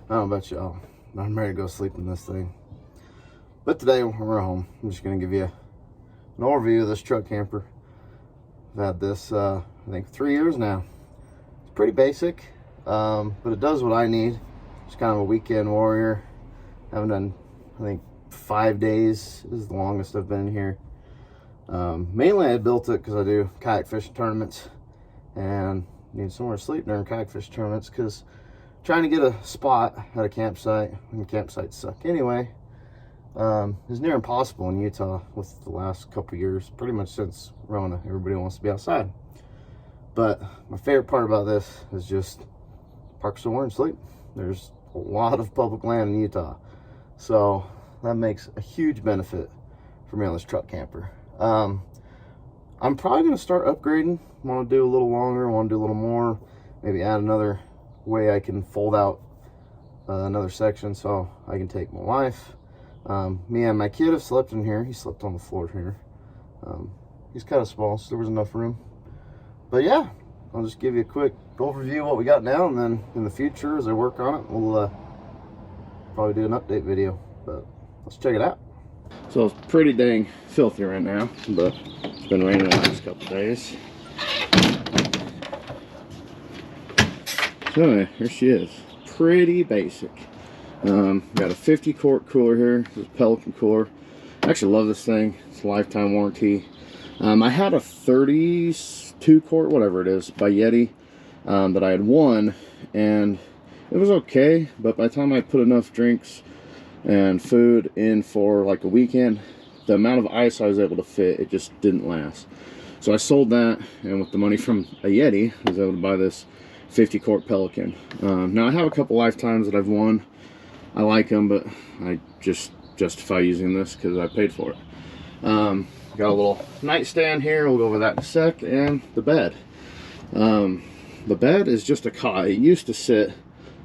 I don't know about y'all, I'm ready to go sleep in this thing. But today we're home. I'm just gonna give you an overview of this truck camper. I've had this, I think 3 years now. It's pretty basic, but it does what I need. Just kind of a weekend warrior. Haven't done, I think 5 days is the longest I've been here. Mainly I built it because I do kayak fishing tournaments and need somewhere to sleep during kayak fishing tournaments, because trying to get a spot at a campsite, and campsites suck anyway, is near impossible in Utah with the last couple years, pretty much since Rona. Everybody wants to be outside. But my favorite part about this is just park somewhere and sleep. There's a lot of public land in Utah, so that makes a huge benefit for me on this truck camper. I'm probably going to start upgrading. Want to do a little longer, want to do a little more, maybe add another way I can fold out another section so I can take my wife. Me and my kid have slept in here. He slept on the floor here. He's kind of small, so there was enough room. But yeah, I'll just give you a quick overview of what we got now, and then in the future, as I work on it, we'll probably do an update video. But let's check it out. So it's pretty dang filthy right now, but it's been raining the last couple days. So anyway, here she is. Pretty basic. Got a 50 quart cooler here. This is a Pelican cooler. I actually love this thing. It's a lifetime warranty. I had a 32 quart, whatever it is, by Yeti that I had won, and it was okay, but by the time I put enough drinks and food in for like a weekend, the amount of ice I was able to fit, it just didn't last. So I sold that, and with the money from a Yeti, I was able to buy this 50 quart Pelican. Now I have a couple lifetimes that I've won. I like them, but I just justify using this because I paid for it. Got a little nightstand here, we'll go over that in a sec, and the bed. The bed is just a cot. It used to sit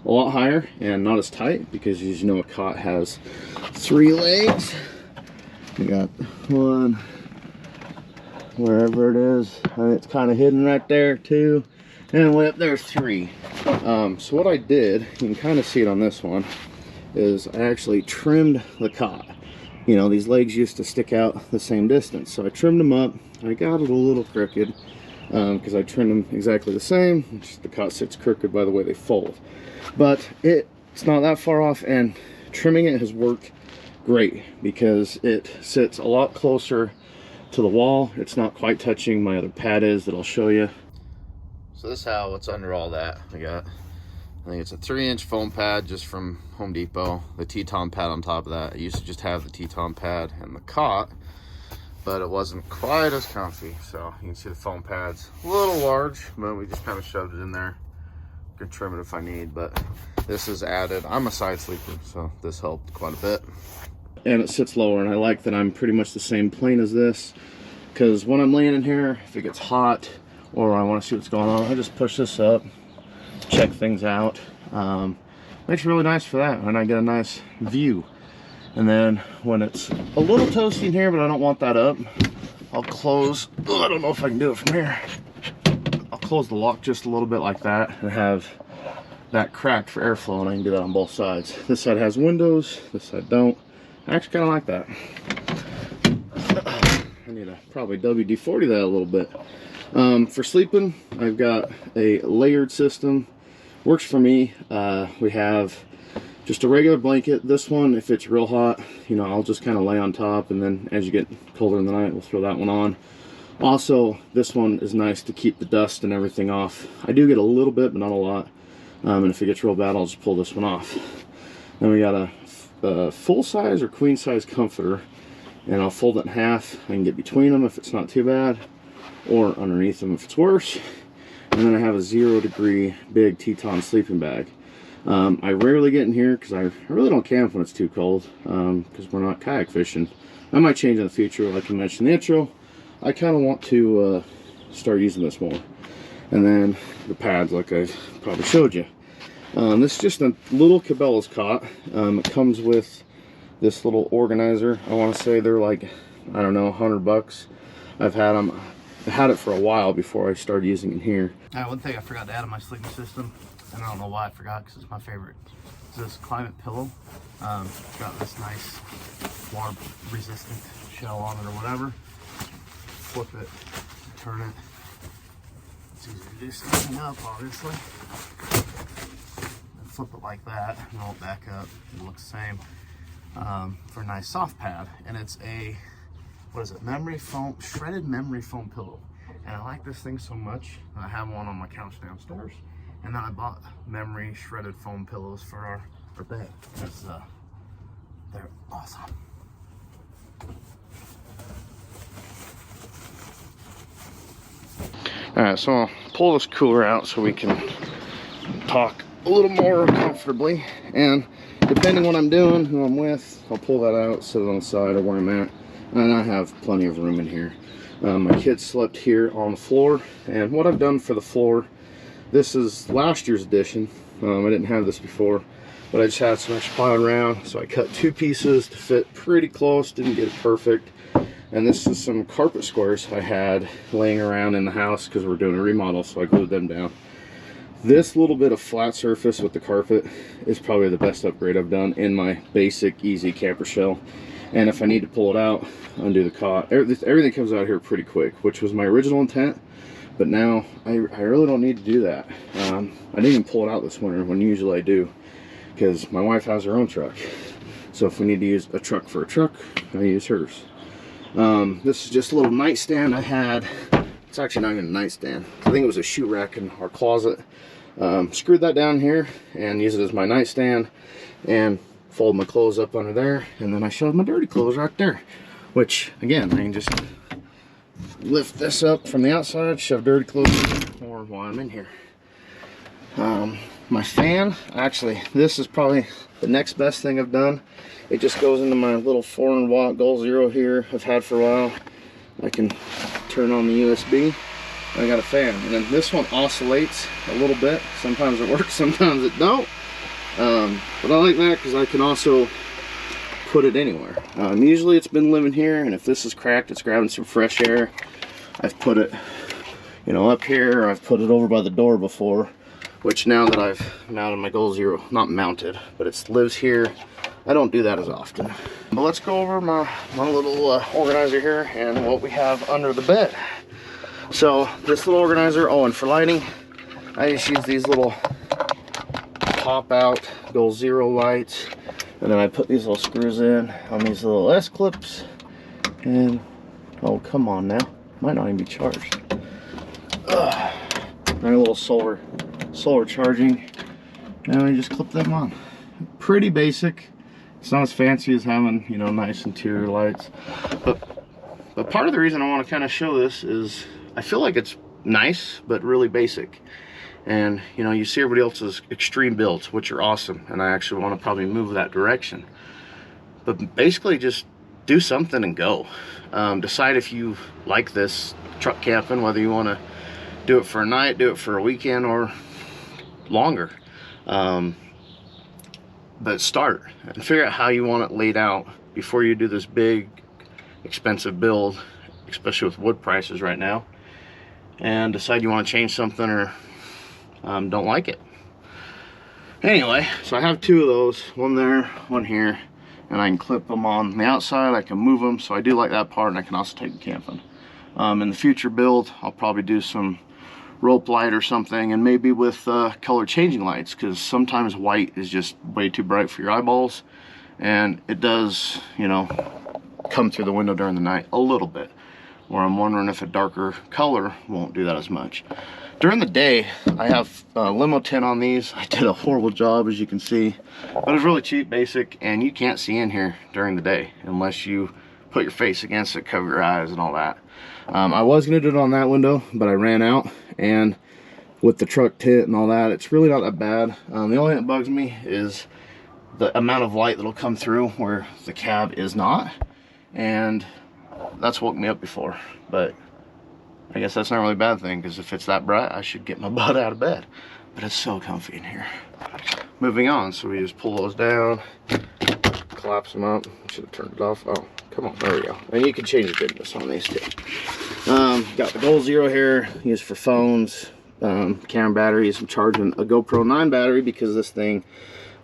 a lot higher and not as tight, because as you know, a cot has 3 legs. You got one wherever it is, and it's kind of hidden right there too, and way up there's 3. So what I did, you can kind of see it on this one, is I actually trimmed the cot. You know, these legs used to stick out the same distance, so I trimmed them up. I got it a little crooked because I trimmed them exactly the same. Just the cot sits crooked by the way they fold. But it's not that far off, and trimming it has worked great because it sits a lot closer to the wall. It's not quite touching my other pad is that I'll show you. So this is how what's under all that. I think it's a 3-inch foam pad just from Home Depot. The Teton pad on top of that. I used to just have the Teton pad and the cot, but it wasn't quite as comfy. So you can see the foam pad's a little large, but we just kind of shoved it in there. Could trim it if I need, but this is added. I'm a side sleeper, so this helped quite a bit. And it sits lower, and I like that I'm pretty much the same plane as this, because when I'm laying in here, if it gets hot or I want to see what's going on, I just push this up, check things out. Makes it really nice for that, and I get a nice view. And then when it's a little toasty in here, but I don't want that up, I'll close, I don't know if I can do it from here. I'll close the lock just a little bit like that and have that cracked for airflow, and I can do that on both sides. This side has windows, this side don't. I actually kind of like that. I need to probably WD-40 that a little bit. For sleeping, I've got a layered system. Works for me. We have just a regular blanket. This one, if it's real hot, you know, I'll just kind of lay on top, and then as you get colder in the night, we'll throw that one on. Also, this one is nice to keep the dust and everything off. I do get a little bit, but not a lot. And if it gets real bad, I'll just pull this one off. Then we got a full-size or queen-size comforter, and I'll fold it in half. I can get between them if it's not too bad, or underneath them if it's worse. And then I have a 0-degree big Teton sleeping bag. I rarely get in here because I really don't camp when it's too cold, because we're not kayak fishing. I might change in the future, like I mentioned in the intro. I kind of want to start using this more. And then the pads, like I probably showed you. This is just a little Cabela's cot. It comes with this little organizer. I want to say they're like, I don't know, $100. I've had them. I had it for a while before I started using it here. One thing I forgot to add to my sleeping system, and I don't know why I forgot, because it's my favorite this climate pillow. It's got this nice water resistant shell on it or whatever. Flip it, turn it. It's easy to do standing up, obviously. And flip it like that, and roll it back up. It looks the same. For a nice soft pad, and it's a, what is it, memory foam, shredded memory foam pillow. And I like this thing so much, I have one on my couch downstairs, and then I bought memory shredded foam pillows for our bed, because they're awesome. Alright, so I'll pull this cooler out so we can talk a little more comfortably, and depending what I'm doing, who I'm with, I'll pull that out, sit it on the side or where I'm at, and I have plenty of room in here. My kids slept here on the floor, and what I've done for the floor, this is last year's edition. I didn't have this before, but I just had some extra plywood around, so I cut 2 pieces to fit pretty close, didn't get it perfect. And this is some carpet squares I had laying around in the house because we're doing a remodel, so I glued them down. This little bit of flat surface with the carpet is probably the best upgrade I've done in my basic easy camper shell. And if I need to pull it out, undo the cot, everything comes out here pretty quick, which was my original intent. But now I really don't need to do that. I didn't even pull it out this winter when usually I do, because my wife has her own truck. So if we need to use a truck for a truck, I use hers. This is just a little nightstand I had. It's actually not even a nightstand. I think it was a shoe rack in our closet. Screwed that down here and use it as my nightstand, and fold my clothes up under there, and then I shove my dirty clothes right there, which again, I can just lift this up from the outside, shove dirty clothes in, or while I'm in here. My fan, actually, this is probably the next best thing I've done. It just goes into my little 400-watt Goal Zero here I've had for a while. I can turn on the USB. I got a fan, and then this one oscillates a little bit. Sometimes it works, sometimes it don't. But I like that because I can also put it anywhere. Usually it's been living here, and if this is cracked, it's grabbing some fresh air. I've put it, you know, up here, or I've put it over by the door before, which now that I've mounted my Goal Zero, not mounted, but it lives here, I don't do that as often. But let's go over my little organizer here and what we have under the bed. So this little organizer, oh, and for lighting, I just use these little pop out Goal Zero lights, and then I put these little screws in on these little S-clips, and oh, come on now, might not even be charged. They're a little solar charging. Now we just clip them on. Pretty basic. It's not as fancy as having, you know, nice interior lights, but part of the reason I want to kind of show this is I feel like it's nice but really basic. And you know, you see everybody else's extreme builds, which are awesome, and I actually want to probably move that direction. But basically just do something and go. Decide if you like this truck camping, whether you want to do it for a night, do it for a weekend, or longer. But start and figure out how you want it laid out before you do this big expensive build, especially with wood prices right now, and decide you want to change something or don't like it. Anyway, so I have 2 of those, one there, one here, and I can clip them on the outside. I can move them, so I do like that part, and I can also take them camping. In the future build, I'll probably do some rope light or something, and maybe with color changing lights, because sometimes white is just way too bright for your eyeballs, and it does, you know, come through the window during the night a little bit, where I'm wondering if a darker color won't do that as much. During the day, I have limo tint on these. I did a horrible job, as you can see, but it's really cheap, basic, and you can't see in here during the day unless you put your face against it, cover your eyes and all that. I was gonna do it on that window, but I ran out, and with the truck tint and all that, it's really not that bad. The only thing that bugs me is the amount of light that'll come through where the cab is not, and that's woke me up before. But I guess that's not really a bad thing, because if it's that bright, I should get my butt out of bed. But it's so comfy in here. Moving on, so we just pull those down, collapse them up. Should have turned it off. Oh, come on, there we go. And you can change the goodness on these too. Got the Goal Zero here, used for phones, camera batteries. I'm charging a GoPro 9 battery because this thing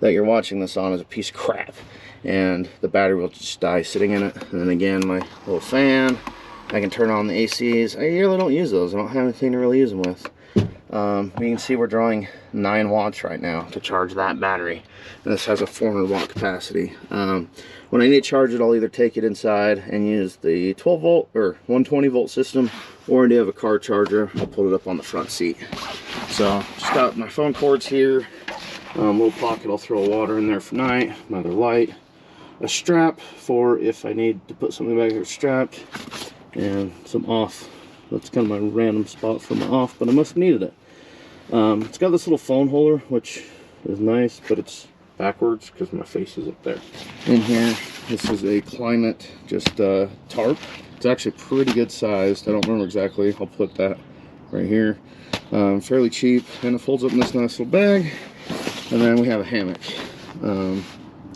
that you're watching this on is a piece of crap, and the battery will just die sitting in it. And then again, my little fan, I can turn on the ACs. I really don't use those. I don't have anything to really use them with. You can see we're drawing 9 watts right now to charge that battery. And this has a 400 watt capacity. When I need to charge it, I'll either take it inside and use the 12 volt or 120 volt system, or I do have a car charger. I'll put it up on the front seat. So just got my phone cords here, little pocket I'll throw water in there for night, another light, a strap for if I need to put something back there strapped, and some off. That's kind of my random spot for my off, but I must have needed it. It's got this little phone holder, which is nice, but it's backwards because my face is up there. In here, this is a Climate tarp. It's actually pretty good sized. I don't remember exactly. I'll put that right here. Fairly cheap, and it folds up in this nice little bag. And then we have a hammock.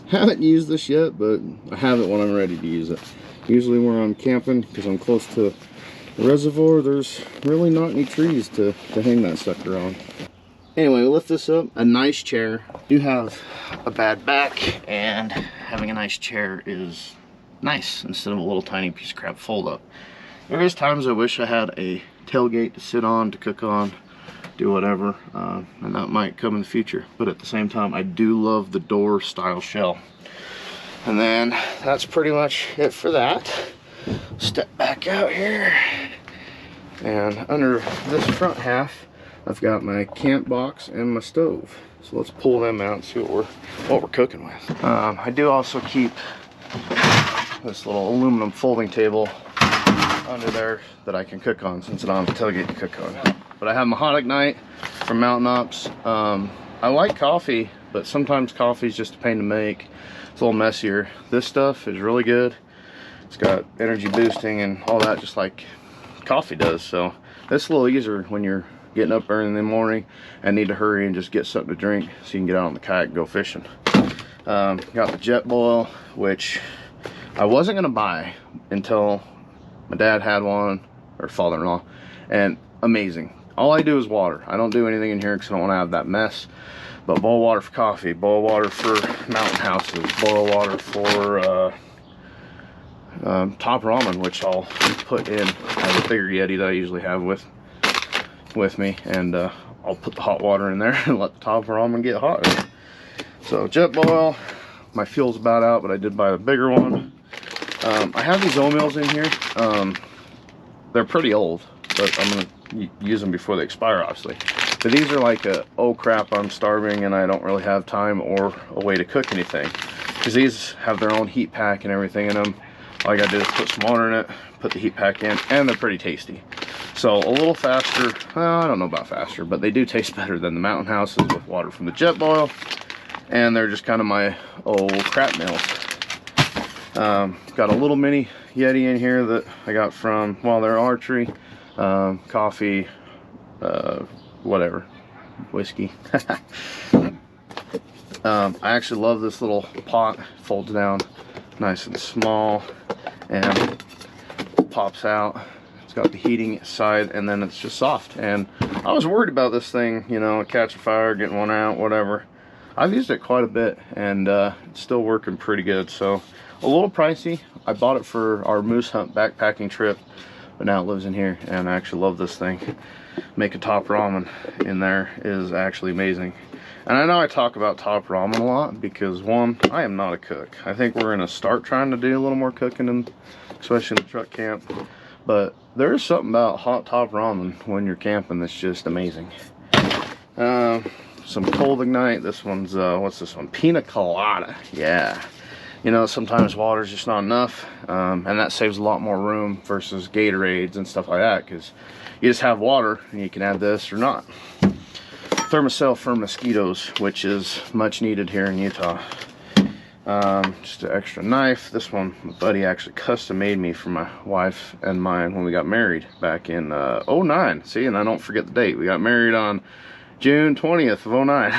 Haven't used this yet, but I have it when I'm ready to use it. Usually when I'm camping, because I'm close to the reservoir, there's really not any trees to hang that sucker on. Anyway, we'll lift this up. A nice chair. I do have a bad back, and having a nice chair is nice instead of a little tiny piece of crap fold up. There is times I wish I had a tailgate to sit on, to cook on, do whatever, and that might come in the future. But at the same time, I do love the door style shell. And then that's pretty much it for that. Step back out here, and under this front half I've got my camp box and my stove. So let's pull them out and see what we're cooking with. I do also keep this little aluminum folding table under there that I can cook on, since I don't have a tailgate to cook on. But I have my hot ignite from Mountain Ops. I like coffee, but sometimes coffee is just a pain to make. It's a little messier. This stuff is really good. It's got energy boosting and all that, just like coffee does. So it's a little easier when you're getting up early in the morning and need to hurry and just get something to drink so you can get out on the kayak and go fishing. Got the jet boil, which I wasn't gonna buy until my dad had one, or father-in-law, and amazing. All I do is water. I don't do anything in here because I don't want to have that mess. But boil water for coffee, boil water for mountain houses, boil water for top ramen, which I'll put in. I have a bigger Yeti that I usually have with me, and I'll put the hot water in there and let the top ramen get hot. So jet boil, my fuel's about out, but I did buy a bigger one. I have these oatmeals in here. They're pretty old, but I'm gonna use them before they expire, obviously. But these are like oh crap, I'm starving and I don't really have time or a way to cook anything, because these have their own heat pack and everything in them. All I gotta do is put some water in it, put the heat pack in, and they're pretty tasty. So a little faster, well, I don't know about faster, but they do taste better than the Mountain Houses with water from the jet boil. And they're just kind of my old crap meals. Got a little mini Yeti in here that I got from, well, they're archery, coffee, whatever, whiskey. I actually love this little pot. Folds down nice and small and pops out. It's got the heating side, and then it's just soft. And I was worried about this thing, you know, catching fire, getting one out, whatever. I've used it quite a bit, and it's still working pretty good. So a little pricey. I bought it for our moose hunt backpacking trip, but now it lives in here, and I actually love this thing. Making top ramen in there is actually amazing. And I know I talk about top ramen a lot because, one, I am not a cook. I think we're gonna start trying to do a little more cooking, and especially in the truck camp. But there is something about hot top ramen when you're camping that's just amazing. Some cold ignite. This one's what's this one? Pina colada. Yeah. You know, sometimes water's just not enough, and that saves a lot more room versus Gatorades and stuff like that, because you just have water and you can add this or not. Thermocell for mosquitoes, which is much needed here in Utah. Just an extra knife. This one my buddy actually custom made me for my wife and mine when we got married back in 09. See, and I don't forget the date. We got married on June 20th of 09.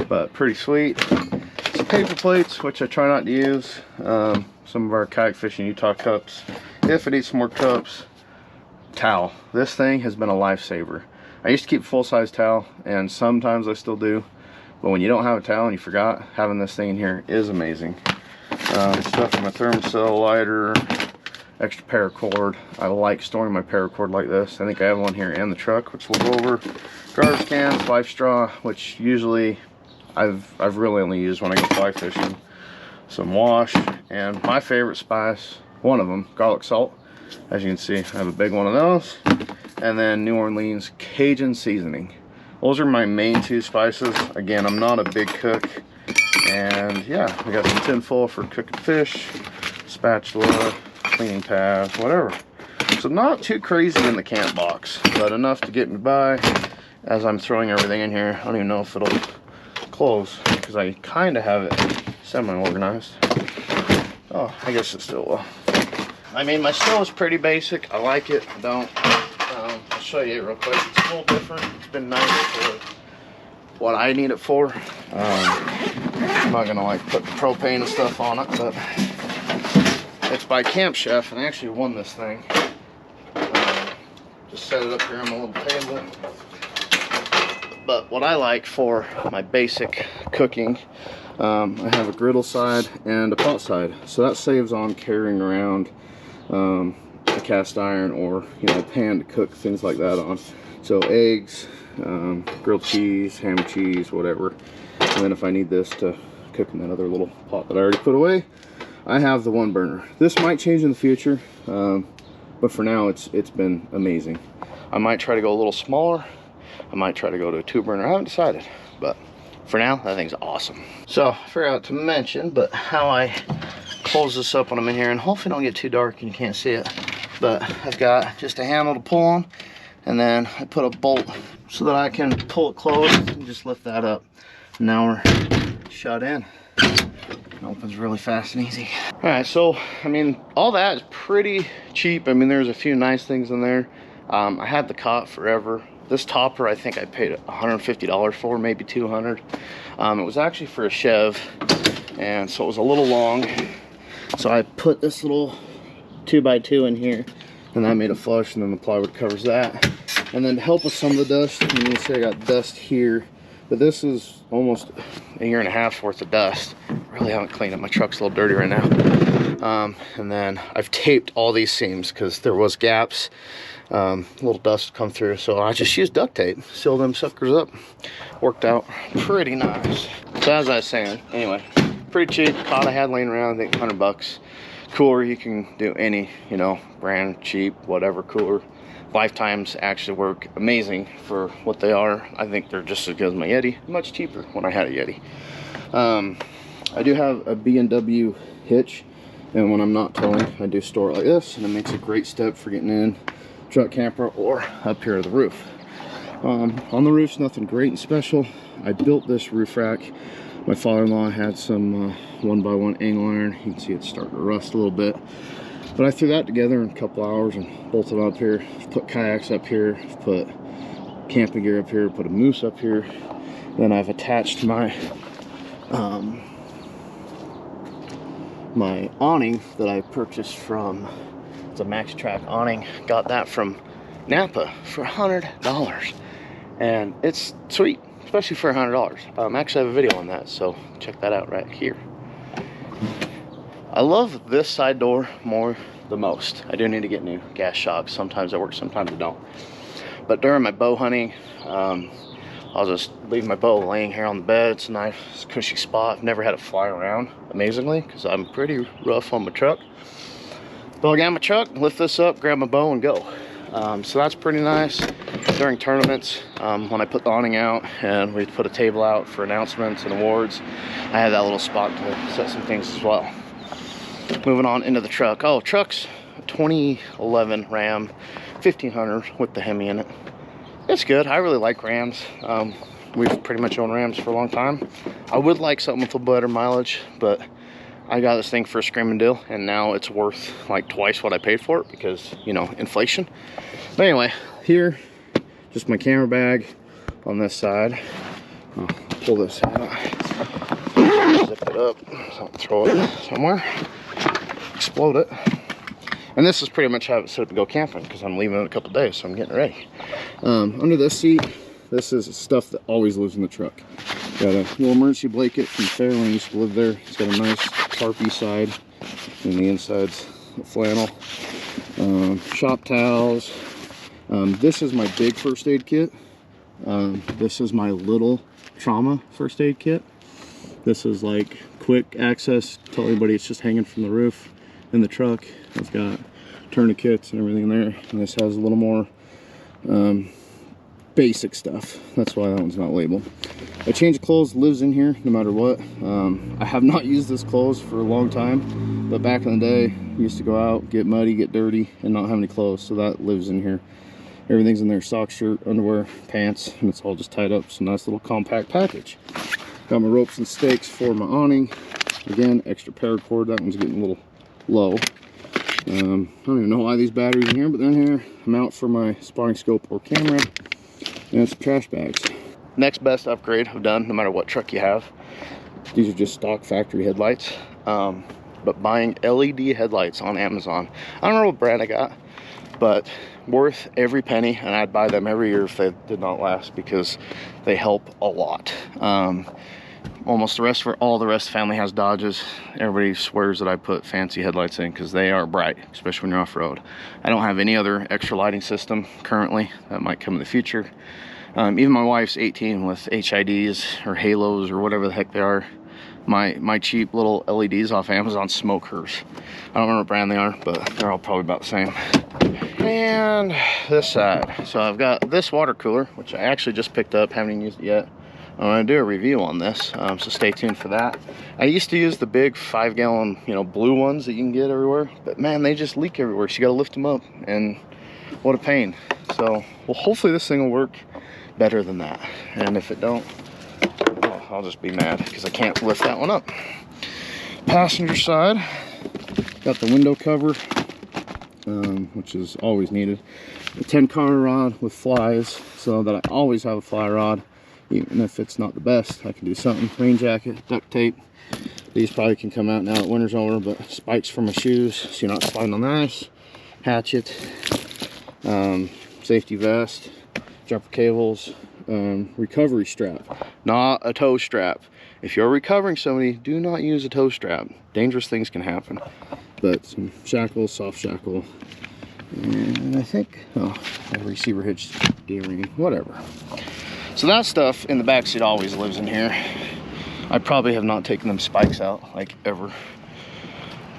But pretty sweet. Some paper plates, which I try not to use. Some of our kayak fishing Utah cups. If I need some more cups. Towel. This thing has been a lifesaver. I used to keep a full-size towel, and sometimes I still do, But when you don't have a towel and you forgot, having this thing in here is amazing. Stuff from a thermocell, lighter, extra paracord. I like storing my paracord like this. I think I have one here in the truck, which we'll go over. Garbage cans, fly straw, which usually I've really only used when I go fly fishing. Some wash, and my favorite spice, one of them, garlic salt. As you can see, I have a big one of those. And then New Orleans Cajun seasoning. Those are my main 2 spices. Again, I'm not a big cook. And yeah, we got some tin foil for cooking fish, spatula, cleaning pads, whatever. So not too crazy in the camp box, but enough to get me by as I'm throwing everything in here. I don't even know if it'll close because I kind of have it semi-organized. Oh, I guess it still will. I mean, my stove is pretty basic. I like it. I don't. I'll show you it real quick. It's a little different. It's been nice for what I need it for. I'm not gonna like put propane and stuff on it, but it's by Camp Chef, and I actually won this thing. Just set it up here on my little table. But what I like for my basic cooking, I have a griddle side and a pot side, so that saves on carrying around a cast iron or a pan to cook things like that on. So eggs, grilled cheese, ham and cheese, whatever. And then if I need this to cook in that other little pot that I already put away, I have the 1 burner. This might change in the future, but for now it's been amazing. I might try to go a little smaller. I might try to go to a 2 burner. I haven't decided, but for now that thing's awesome. So I forgot to mention, but how I close this up when I'm in here, and hopefully don't get too dark and you can't see it, but I've got just a handle to pull on, and then I put a bolt so that I can pull it closed and just lift that up. Now we're shut in. It opens really fast and easy. All right, so I mean, all that is pretty cheap. I mean, there's a few nice things in there. I had the cot forever. This topper, I think I paid $150 for, maybe $200. It was actually for a Chev, and so it was a little long. So I put this little 2x2 in here, and that made it flush, and then the plywood covers that. And then to help with some of the dust, you can see I got dust here, but this is almost a year and a half worth of dust. Really haven't cleaned up. My truck's a little dirty right now. And then I've taped all these seams because there was gaps. Little dust come through, so I just used duct tape, seal them suckers up. Worked out pretty nice. So as I was saying, anyway, pretty cheap. Cot I had laying around, I think 100 bucks. Cooler, you can do any, brand, cheap, whatever cooler. Lifetimes actually work amazing for what they are. I think they're just as good as my Yeti. Much cheaper when I had a Yeti. I do have a B&W hitch, and when I'm not towing, I do store it like this, and it makes a great step for getting in truck, camper, or up here to the roof. On the roof's nothing great and special. I built this roof rack. My father-in-law had some 1x1 angle iron. You can see it's starting to rust a little bit. But I threw that together in a couple hours and bolted it up here. Put kayaks up here, put camping gear up here, put a moose up here. Then I've attached my my awning that I purchased from, it's a Max Track awning. Got that from Napa for $100, and it's sweet, especially for $100. Actually, I have a video on that, so check that out right here. I love this side door more the most. I do need to get new gas shocks. Sometimes they work, sometimes they don't. But during my bow hunting, I'll just leave my bow laying here on the bed. It's a nice cushy spot. I've never had it fly around, amazingly, because I'm pretty rough on my truck. But I'll get in my truck, lift this up, grab my bow, and go. So that's pretty nice. During tournaments, when I put the awning out and we put a table out for announcements and awards, I had that little spot to set some things as well. Moving on into the truck. Oh, truck's 2011 Ram 1500 with the Hemi in it. It's good. I really like Rams. We've pretty much owned Rams for a long time. I would like something with a better mileage, but I got this thing for a screaming deal, and now it's worth like twice what I paid for it because, inflation. But anyway, here, just my camera bag on this side. I'll pull this out, zip it up, throw it somewhere, explode it. And this is pretty much how it's set up to go camping because I'm leaving in a couple days, so I'm getting ready. Under this seat, this is stuff that always lives in the truck. Got a little emergency blanket from Fairlane. Used to live there. It's got a nice tarpy side, and the inside's flannel. Shop towels. This is my big first aid kit. This is my little trauma first aid kit. This is like quick access. Tell anybody it's just hanging from the roof in the truck. It's got tourniquets and everything there. And this has a little more basic stuff. That's why that one's not labeled. A change of clothes lives in here no matter what. I have not used this clothes for a long time, but back in the day, I used to go out, get muddy, get dirty, and not have any clothes, so that lives in here. Everything's in there: sock, shirt, underwear, pants, and it's all just tied up. So nice little compact package. Got my ropes and stakes for my awning. Again, extra paracord. That one's getting a little low. I don't even know why these batteries in here, but they're in here. A mount for my spotting scope or camera, and some trash bags. Next best upgrade I've done, no matter what truck you have. These are just stock factory headlights, but buying LED headlights on Amazon. I don't know what brand I got, but worth every penny, and I'd buy them every year if they did not last, because they help a lot. Almost all the rest of the family has Dodges. Everybody swears that I put fancy headlights in because they are bright, especially when you're off-road. I don't have any other extra lighting system currently. That might come in the future. Even my wife's 18 with HIDs or halos or whatever the heck they are. My cheap little LEDs off Amazon smoke hers. I don't remember what brand they are, but they're all probably about the same. And this side. So I've got this water cooler, which I actually just picked up, haven't even used it yet. I'm gonna do a review on this, so stay tuned for that. I used to use the big 5-gallon, blue ones that you can get everywhere, but man, they just leak everywhere. So you gotta lift them up, and what a pain. So, well, hopefully this thing will work better than that. And if it don't, well, I'll just be mad because I can't lift that one up. Passenger side, got the window cover, which is always needed. A 10-counter rod with flies, so that I always have a fly rod. Even if it's not the best, I can do something. Rain jacket, duct tape. These probably can come out now that winter's over, but spikes for my shoes so you're not sliding on the ice. Hatchet, safety vest, jumper cables, recovery strap, not a tow strap. If you're recovering somebody, do not use a tow strap. Dangerous things can happen. But some shackles, soft shackle, and I think, a receiver hitch, D-ring, whatever. So that stuff in the back seat always lives in here. I probably have not taken them spikes out, like, ever.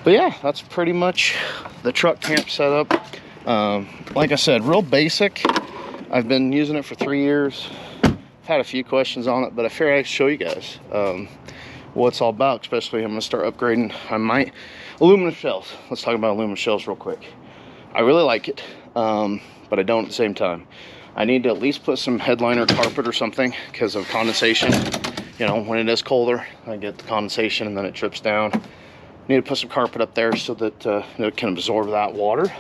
But yeah, that's pretty much the truck camp setup. Like I said, real basic. I've been using it for 3 years. I've had a few questions on it, but I figured I'd show you guys what it's all about, especially I'm gonna start upgrading. Aluminum shelves. Let's talk about aluminum shelves real quick. I really like it, but I don't at the same time. I need to at least put some headliner carpet or something because of condensation. When it is colder, I get the condensation and then it drips down. Need to put some carpet up there so that it can absorb that water.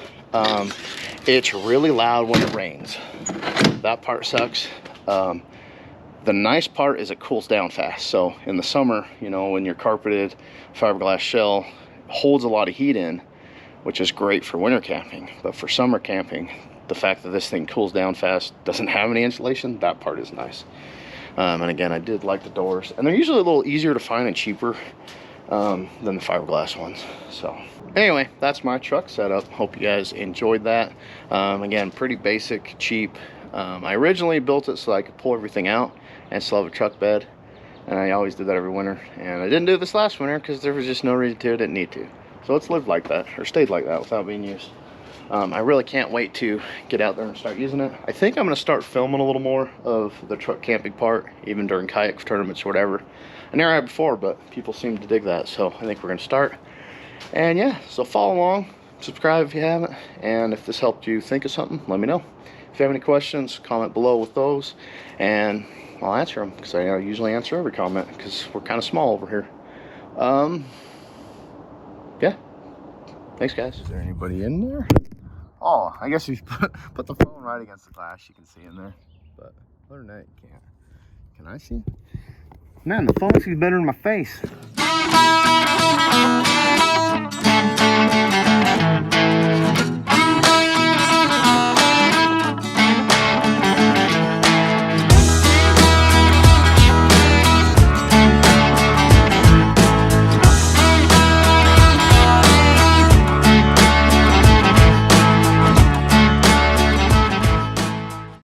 It's really loud when it rains. That part sucks. The nice part is it cools down fast. So in the summer, when your carpeted fiberglass shell holds a lot of heat in, which is great for winter camping, but for summer camping, the fact that this thing cools down fast, doesn't have any insulation, that part is nice. And again, I did like the doors, and they're usually a little easier to find and cheaper than the fiberglass ones. So anyway, that's my truck setup. Hope you guys enjoyed that. Again, pretty basic, cheap. I originally built it so I could pull everything out and still have a truck bed, and I always did that every winter, and I didn't do this last winter because there was just no reason to. I didn't need to. So it's lived like that, or stayed like that without being used. I really can't wait to get out there and start using it. I think I'm going to start filming a little more of the truck camping part, even during kayak tournaments or whatever. I never had before, but people seem to dig that, so I think we're going to start. And yeah, so follow along, subscribe if you haven't, and if this helped you think of something, let me know. If you have any questions, comment below with those, and I'll answer them, because I usually answer every comment, because we're kind of small over here. Yeah. Thanks, guys. Is there anybody in there? Oh, I guess if you put the phone right against the glass, you can see in there. But other than that, you can't. Can I see? Man, the phone sees better in my face.